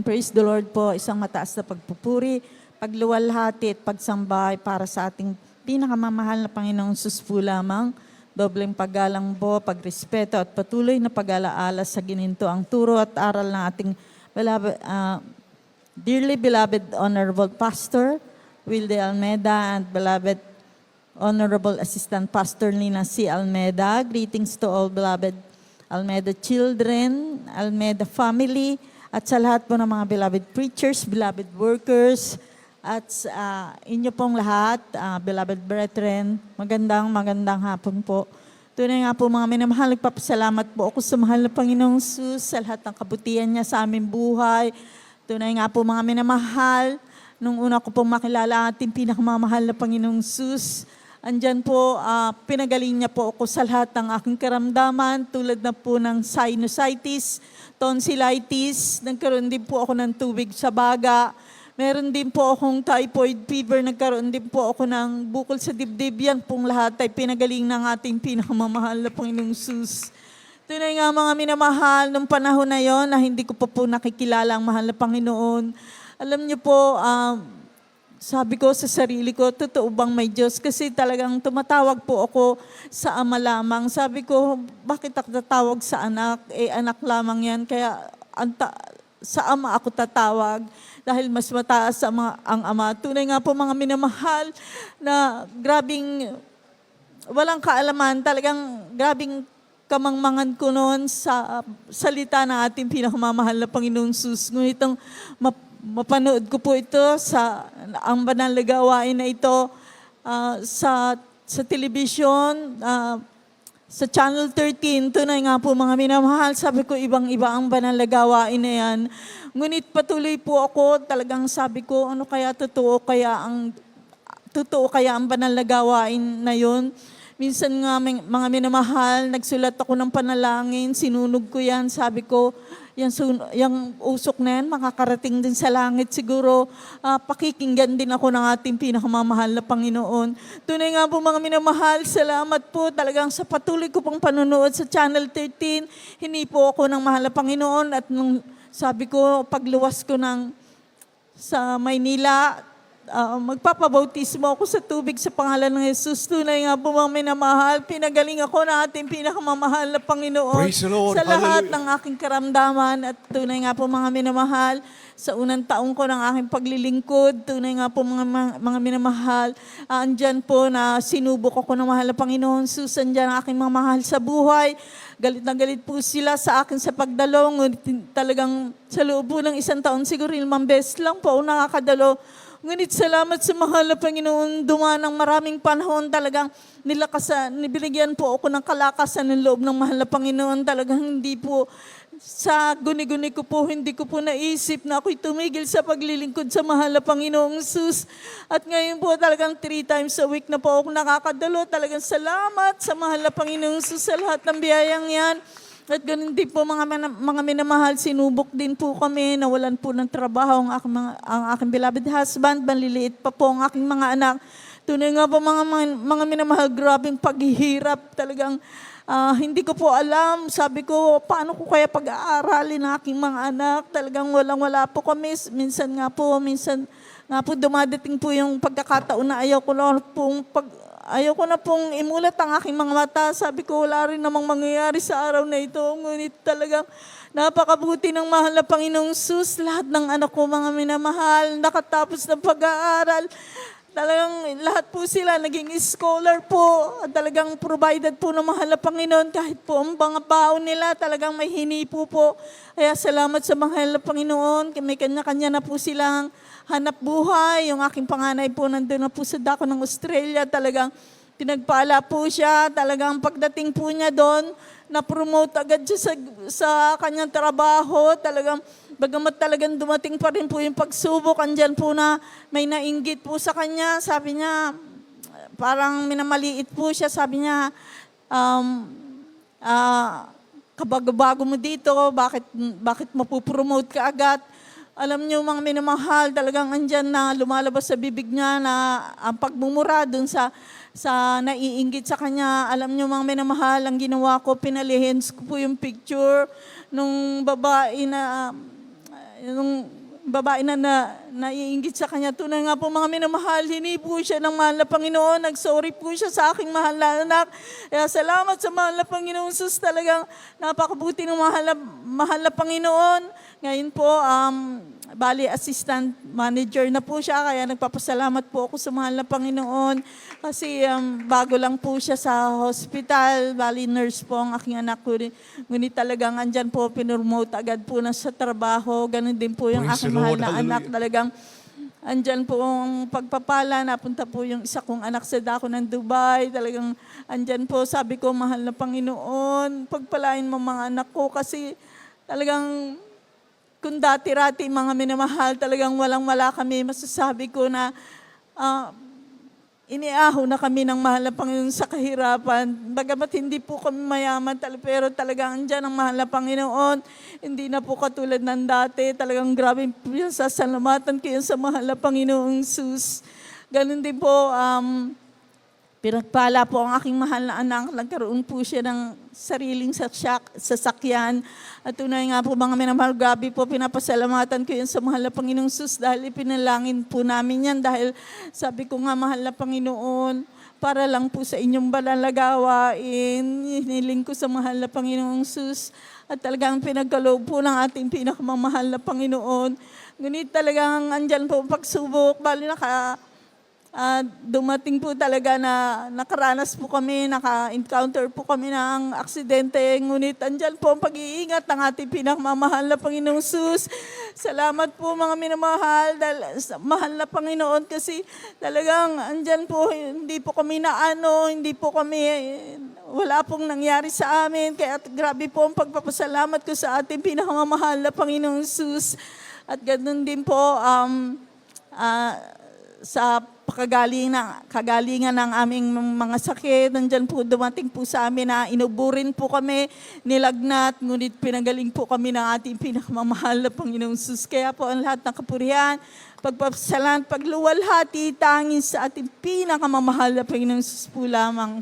Praise the Lord po, isang mataas na pagpupuri, pagluwalhati at pagsamba para sa ating pinakamamahal na Panginoong Sus po lamang. Dobleng paggalang po, pagrespeto at patuloy na pag-alaala sa gininto ang turo at aral ng ating dearly beloved Honorable Pastor Wilde Almeda and beloved Honorable Assistant Pastor Nina C. Almeda. Greetings to all beloved Almeda children, Almeda family, at sa lahat po ng mga beloved preachers, beloved workers, at inyo pong lahat, beloved brethren, magandang hapon po. Tunay nga po mga minamahal, nagpapasalamat po ako sa mahal na Panginoong Jesus sa lahat ng kabutihan niya sa aming buhay. Tunay nga po mga minamahal, nung una ko pong makilala ating pinakamamahal na Panginoong Jesus, andyan po, pinagaling niya po ako sa lahat ng aking karamdaman, tulad na po ng sinusitis, tonsillitis, nagkaroon din po ako ng tubig sa baga, meron din po akong typhoid fever, nagkaroon din po ako ng bukol sa dibdib. Yan pong lahat ay pinagaling ng ating pinakamamahal na Panginoong Jesus. Tunay nga mga minamahal, nung panahon na yon na hindi ko pa po nakikilala ang mahal na Panginoon, alam niyo po, sabi ko sa sarili ko, totoo bang may Diyos? Kasi talagang tumatawag po ako sa Ama lamang. Sabi ko, bakit ako tatawag sa anak? Anak lamang yan. Kaya sa Ama ako tatawag dahil mas mataas ang Ama. Tunay nga po mga minamahal na grabing walang kaalaman. Talagang grabing kamangmangan ko noon sa salita ng ating pinakamamahal na Panginoong Jesus. Ngunit ang mapanood ko po ito sa ang banal na gawain na ito sa television, sa Channel 13. Tunay nga po mga minamahal, sabi ko ibang-iba ang banal na gawain na yan. Ngunit patuloy po ako, talagang sabi ko, ano kaya totoo kaya ang banal na gawain na yun? Minsan nga mga minamahal, nagsulat ako ng panalangin, sinunog ko yan, sabi ko, yung usok na yan, makakarating din sa langit siguro. Pakikinggan din ako ng ating pinakamamahal na Panginoon. Tunay nga po mga minamahal, salamat po talagang sa patuloy ko pong panonood sa Channel 13. Hini po ako ng mahal na Panginoon at nung sabi ko, pagluwas ko sa Maynila, magpapabautismo ako sa tubig sa pangalan ng Jesus. Tunay nga po mga minamahal, pinagaling ako na ating pinakamamahal na Panginoon. Praise the Lord. Sa lahat Hallelujah. ng aking karamdaman. At tunay nga po mga minamahal, sa unang taong ko ng aking paglilingkod, tunay nga po mga minamahal, andyan po na sinubok ako ng mahal na Panginoon Jesus. Andyan ang aking mga mahal sa buhay. Galit na galit po sila sa akin sa pagdalo. Ngunit talagang sa loob po ng isang taon, siguro 5 beses lang po ako nakakadalo. Ngunit salamat sa mahal na Panginoon, dumaan ng maraming panahon, talagang nibigyan po ako ng kalakasan ng loob ng mahal na Panginoon. Talagang hindi po sa guni-guni ko po, hindi ko po naisip na ako'y tumigil sa paglilingkod sa mahal na Panginoong Jesus. At ngayon po talagang 3 times a week na po ako nakakadalo. Talagang salamat sa mahal na Panginoong Jesus sa lahat ng biyayang yan. At ganun din po mga minamahal, sinubok din po kami, nawalan po ng trabaho ang aking beloved husband, manliliit pa po ang aking mga anak. Tunay nga po mga minamahal, grabing paghihirap, talagang hindi ko po alam. Sabi ko, paano ko kaya pag-aaralin ang aking mga anak? Talagang walang-wala po kami. Minsan nga po dumadating po yung pagkakataon na ayaw ko na pong imulat ang aking mga mata. Sabi ko, wala rin namang mangyayari sa araw na ito. Ngunit talagang napakabuti ng mahal na Panginoong Jesus. Lahat ng anak ko, mga minamahal, nakatapos ng pag-aaral. Talagang lahat po sila naging scholar po. At talagang provided po ng mahal na Panginoon. Kahit po ang mga baon nila, talagang may hinipo po. Kaya salamat sa mahal na Panginoon. May kanya-kanya na po silang hanap buhay. Yung aking panganay po nandun na po sa dako ng Australia. Talagang pinagpala po siya. Talagang pagdating po niya doon, na-promote agad siya sa kanyang trabaho. Talagang bagamat talagang dumating pa rin po yung pagsubok, andyan po na may nainggit po sa kanya. Sabi niya, parang minamaliit po siya. Sabi niya, kabago-bago mo dito, bakit mapupromote ka agad? Alam niyo mga minamahal, talagang andyan na lumalabas sa bibig niya na ang pagmumura dun sa naiinggit sa kanya. Alam niyo mga minamahal, ang ginawa ko, pinalihens ko po yung picture nung babae na yung babae na naiinggit sa kanya. Tunay nga po mga minamahal, hingi po siya ng mahal na Panginoon. Nagsorry po siya sa aking mahal na anak. Kaya salamat sa mahal na Panginoon sus. Talagang napakabuti ng mahal na Panginoon. Ngayon po, bali assistant manager na po siya. Kaya nagpapasalamat po ako sa mahal na Panginoon. Kasi bago lang po siya sa hospital. Bali nurse po ang aking anak ko. Ngunit talagang andyan po, pinurmote agad po na sa trabaho. Ganon din po yung Praise aking the mahal Lord. na anak. Hallelujah. Talagang andyan po ang pagpapala. Napunta po yung isa kong anak sa dako ng Dubai. Talagang andyan po, sabi ko, mahal na Panginoon, pagpalain mo mga anak ko kasi talagang kung dati-rati mga minamahal, talagang walang-wala kami. Masasabi ko na iniaho na kami ng mahal na Panginoon sa kahirapan. Bagamat hindi po kami mayaman, pero talagang andyan ang mahal na Panginoon. Hindi na po katulad ng dati. Talagang grabe po yung sasalamatan kayo sa mahal na Panginoong sus. Ganun din po, pinagpala po ang aking mahal na anak. Nagkaroon po siya ng sariling sasakyan. At tunay nga po mga minamahal, grabe po, pinapasalamatan ko yun sa mahal na Panginoong sus dahil ipinalangin po namin yan. Dahil sabi ko nga, mahal na Panginoon, para lang po sa inyong banal na gawain, hiniling ko sa mahal na Panginoong sus. At talagang pinagkaloob po ng ating pinakamamahal na Panginoon. Ngunit talagang andyan po ang pagsubok, bali dumating po talaga na nakaranas po kami, naka-encounter po kami ng aksidente. Ngunit andyan po ang pag-iingat ng ating pinakamamahal na Panginoong sus. Salamat po mga minamahal, dahil mahal na Panginoon kasi talagang andyan po, hindi po kami hindi po kami, wala pong nangyari sa amin. Kaya grabe po ang pagpapasalamat ko sa ating pinakamamahal na Panginoong sus. At ganoon din po, sa kagalingan ng aming mga sakit. Nandyan po, dumating po sa amin na inuburin po kami, nilagnat, ngunit pinagaling po kami ng ating pinakamamahal na Panginoong sus. Kaya po ang lahat ng kapurihan, pagpapasalan, pagluwalhati, tangin sa ating pinakamamahal na Panginoong sus po lamang.